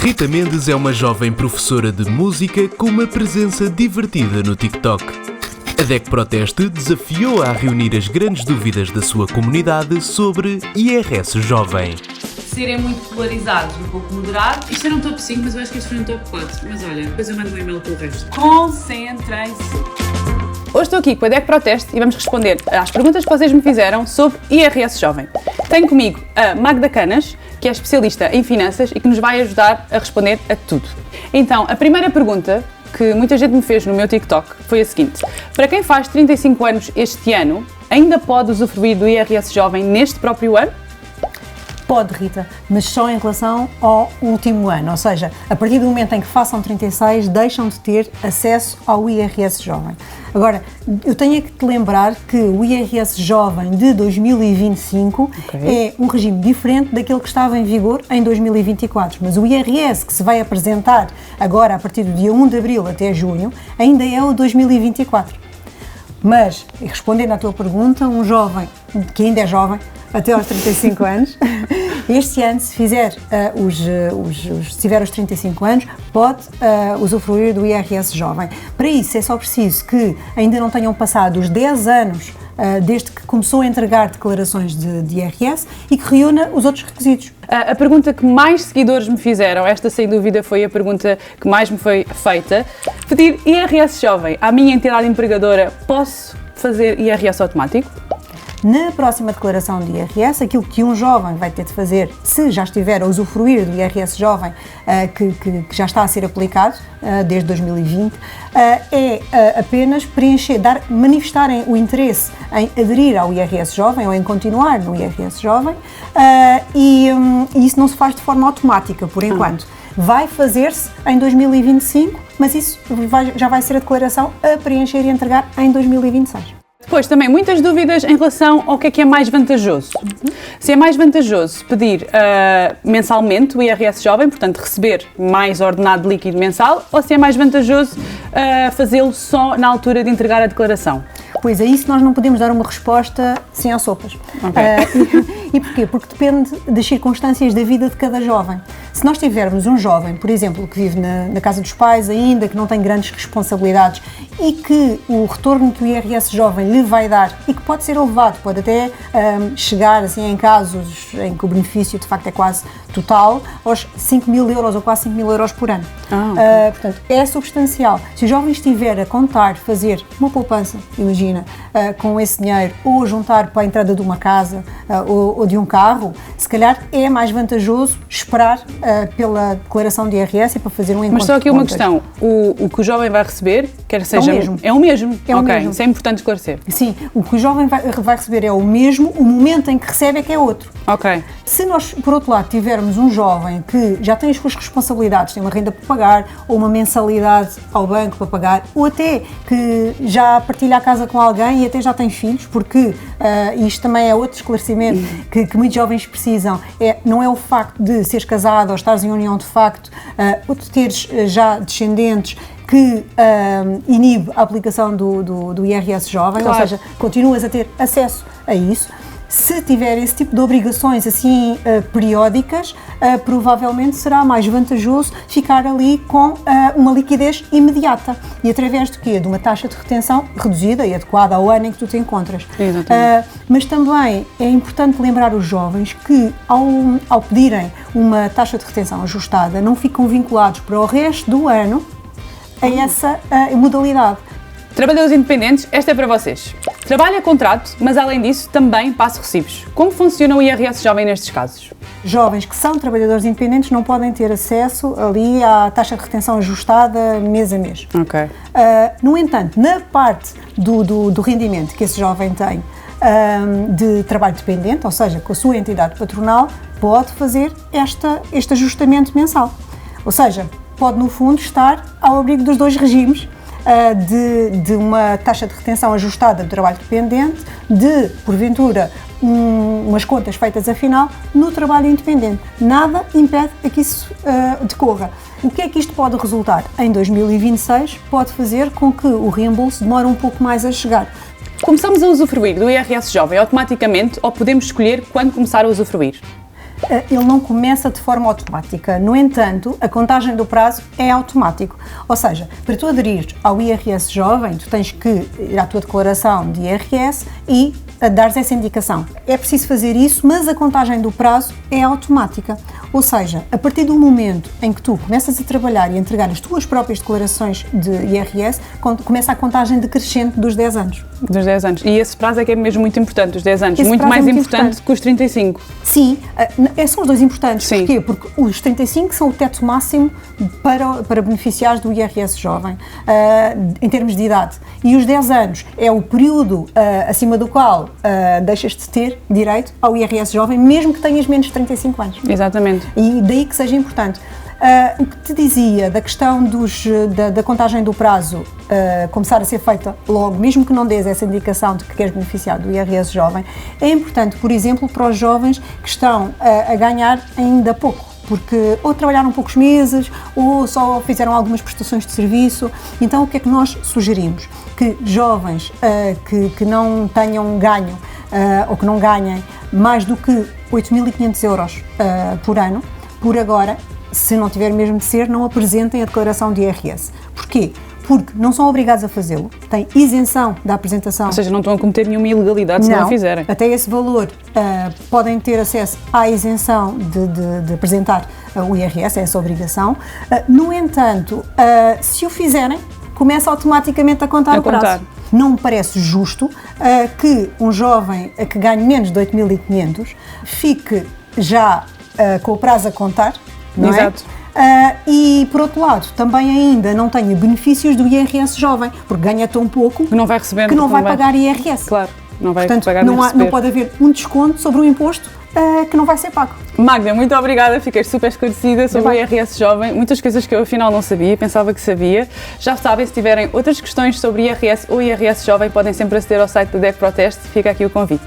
Rita Mendes é uma jovem professora de música com uma presença divertida no TikTok. A DEC Proteste desafiou-a a reunir as grandes dúvidas da sua comunidade sobre IRS Jovem. Serem muito polarizados, um pouco moderados. Isto era um top 5, mas eu acho que este foi um top 4. Mas olha, depois eu mando um e-mail com o resto. Concentrem-se. Hoje estou aqui com a DEC Proteste e vamos responder às perguntas que vocês me fizeram sobre IRS Jovem. Tenho comigo a Magda Canas, que é especialista em finanças e que nos vai ajudar a responder a tudo. Então, a primeira pergunta que muita gente me fez no meu TikTok foi a seguinte: para quem faz 35 anos este ano, ainda pode usufruir do IRS Jovem neste próprio ano? Pode, Rita, mas só em relação ao último ano, ou seja, a partir do momento em que façam 36, deixam de ter acesso ao IRS Jovem. Agora, eu tenho que te lembrar que o IRS Jovem de 2025 é um regime diferente daquele que estava em vigor em 2024, mas o IRS que se vai apresentar agora a partir do dia 1 de abril até junho ainda é o 2024. Mas, respondendo à tua pergunta, um jovem, que ainda é jovem, até aos 35 anos, este ano, se fizer se tiver os 35 anos, pode usufruir do IRS Jovem. Para isso é só preciso que ainda não tenham passado os 10 anos desde que começou a entregar declarações de IRS e que reúna os outros requisitos. A pergunta que mais seguidores me fizeram, esta sem dúvida foi a pergunta que mais me foi feita: pedir IRS Jovem à minha entidade empregadora, posso fazer IRS automático? Na próxima declaração de IRS, aquilo que um jovem vai ter de fazer, se já estiver a usufruir do IRS Jovem, que já está a ser aplicado desde 2020, é apenas preencher, manifestarem o interesse em aderir ao IRS Jovem ou em continuar no IRS Jovem, e isso não se faz de forma automática, por enquanto. Vai fazer-se em 2025, mas isso já vai ser a declaração a preencher e entregar em 2026. Depois, também muitas dúvidas em relação ao que é mais vantajoso. Se é mais vantajoso pedir mensalmente o IRS Jovem, portanto receber mais ordenado líquido mensal, ou se é mais vantajoso fazê-lo só na altura de entregar a declaração? Pois, a isso nós não podemos dar uma resposta sem as sopas. E porquê? Porque depende das circunstâncias da vida de cada jovem. Se nós tivermos um jovem, por exemplo, que vive na casa dos pais ainda, que não tem grandes responsabilidades e que o retorno que o IRS Jovem lhe vai dar e que pode ser elevado, pode até chegar, assim, em casos em que o benefício de facto é quase total, aos 5 mil euros ou quase 5 mil euros por ano. Portanto, é substancial. Se o jovem estiver a contar fazer uma poupança, imagina, com esse dinheiro, ou juntar para a entrada de uma casa ou de um carro, se calhar é mais vantajoso esperar pela declaração de IRS e para fazer um encontro. Mas só aqui uma questão: o que o jovem vai receber, quer seja... É o mesmo. É o mesmo? É o mesmo. Isso é importante esclarecer. Sim, o que o jovem vai receber é o mesmo, o momento em que recebe é que é outro. Ok. Se nós, por outro lado, tivermos um jovem que já tem as suas responsabilidades, tem uma renda para pagar, ou uma mensalidade ao banco para pagar, ou até que já partilha a casa com alguém e até já tem filhos, porque isto também é outro esclarecimento que muitos jovens precisam, não é o facto de seres casado ou estares em união de facto, ou de teres já descendentes, que inibe a aplicação do IRS Jovem, claro. Ou seja, continuas a ter acesso a isso. Se tiver esse tipo de obrigações assim periódicas, provavelmente será mais vantajoso ficar ali com uma liquidez imediata e através de quê? De uma taxa de retenção reduzida e adequada ao ano em que tu te encontras. Mas também é importante lembrar os jovens que ao pedirem uma taxa de retenção ajustada não ficam vinculados para o resto do ano a essa modalidade. Trabalhadores independentes, esta é para vocês. Trabalho a contrato, mas além disso também passo recibos. Como funciona o IRS Jovem nestes casos? Jovens que são trabalhadores independentes não podem ter acesso ali à taxa de retenção ajustada mês a mês. Ok. No entanto, na parte do rendimento que esse jovem tem de trabalho dependente, ou seja, com a sua entidade patronal, pode fazer este ajustamento mensal. Ou seja, pode no fundo estar ao abrigo dos dois regimes, de uma taxa de retenção ajustada do trabalho dependente, de, porventura, umas contas feitas afinal no trabalho independente. Nada impede que isso decorra. O que é que isto pode resultar? Em 2026 pode fazer com que o reembolso demore um pouco mais a chegar. Começamos a usufruir do IRS Jovem automaticamente ou podemos escolher quando começar a usufruir? ele não começa de forma automática. No entanto, a contagem do prazo é automático. Ou seja, para tu aderir ao IRS Jovem, tu tens que ir à tua declaração de IRS e dares essa indicação. É preciso fazer isso, mas a contagem do prazo é automática. Ou seja, a partir do momento em que tu começas a trabalhar e a entregar as tuas próprias declarações de IRS, começa a contagem decrescente dos 10 anos. Dos 10 anos. E esse prazo é que é mesmo muito importante, os 10 anos. Esse Muito prazo mais é muito importante que os 35. Sim, são os dois importantes. Sim. Porquê? Porque os 35 são o teto máximo para beneficiares do IRS Jovem, em termos de idade. E os 10 anos é o período acima do qual deixas de ter direito ao IRS Jovem, mesmo que tenhas menos de 35 anos. Exatamente. E daí que seja importante. O que te dizia da questão da contagem do prazo começar a ser feita logo, mesmo que não dês essa indicação de que queres beneficiar do IRS Jovem, é importante, por exemplo, para os jovens que estão a ganhar ainda pouco, porque ou trabalharam poucos meses ou só fizeram algumas prestações de serviço. Então, o que é que nós sugerimos? Que jovens que não tenham ganho ou que não ganhem mais do que 8.500 euros por ano, por agora, se não tiver mesmo de ser, não apresentem a declaração de IRS. Porquê? Porque não são obrigados a fazê-lo, têm isenção da apresentação. Ou seja, não estão a cometer nenhuma ilegalidade se não o fizerem. Até esse valor podem ter acesso à isenção de apresentar o IRS, é essa obrigação. No entanto, se o fizerem, começa automaticamente a contar o prazo. Não me parece justo que um jovem que ganhe menos de 8.500 fique já com o prazo a contar, não Exato. é? E, por outro lado, também ainda não tenha benefícios do IRS Jovem, porque ganha tão pouco Que não vai receber. que não vai pagar IRS. Claro, não vai Portanto, pagar nem não receber. pode haver um desconto sobre o imposto que não vai ser pago. Magda, muito obrigada, fiquei super esclarecida sobre o IRS Jovem, muitas coisas que eu afinal não sabia, pensava que sabia. Já sabem, se tiverem outras questões sobre IRS ou IRS Jovem, podem sempre aceder ao site da DEC Proteste, fica aqui o convite.